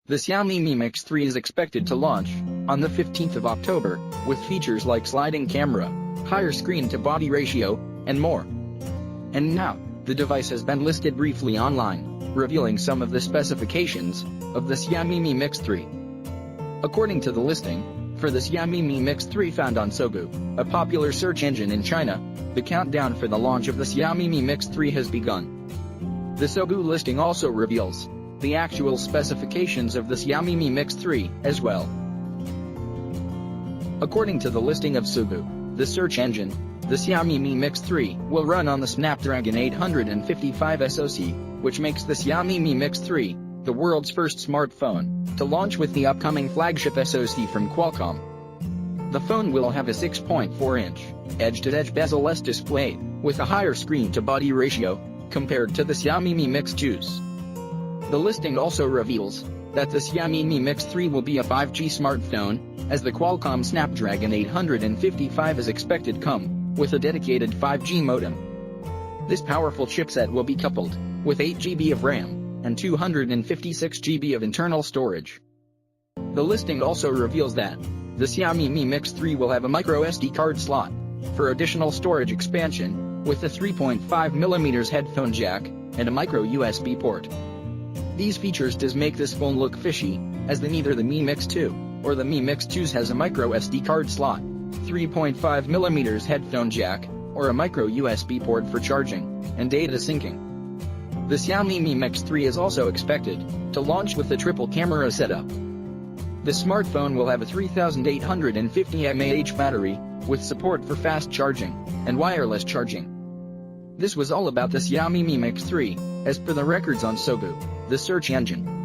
The Xiaomi Mi Mix 3 is expected to launch on the 15th of October, with features like sliding camera, higher screen-to-body ratio, and more. And now, the device has been listed briefly online, revealing some of the specifications of the Xiaomi Mi Mix 3. According to the listing, for the Xiaomi Mi Mix 3 found on Sogu, a popular search engine in China, the countdown for the launch of the Xiaomi Mi Mix 3 has begun. The Sogu listing also reveals the actual specifications of the Xiaomi Mi Mix 3 as well. According to the listing of Sogu, the search engine, the Xiaomi Mi Mix 3 will run on the Snapdragon 855 SoC, which makes the Xiaomi Mi Mix 3 the world's first smartphone to launch with the upcoming flagship SoC from Qualcomm. The phone will have a 6.4-inch edge-to-edge bezel-less display with a higher screen-to-body ratio compared to the Xiaomi Mi Mix 2's. The listing also reveals that the Xiaomi Mi Mix 3 will be a 5G smartphone, as the Qualcomm Snapdragon 855 is expected to come with a dedicated 5G modem. This powerful chipset will be coupled with 8 GB of RAM and 256 GB of internal storage. The listing also reveals that the Xiaomi Mi Mix 3 will have a micro SD card slot for additional storage expansion, with a 3.5mm headphone jack and a micro USB port. These features does make this phone look fishy, as neither the Mi Mix 2 or the Mi Mix 2 has a micro SD card slot, 3.5mm headphone jack, or a micro USB port for charging and data syncing. The Xiaomi Mi Mix 3 is also expected to launch with a triple camera setup. The smartphone will have a 3850 mAh battery, with support for fast charging and wireless charging. This was all about the Xiaomi Mi Mix 3, as per the records on Sogu, the search engine.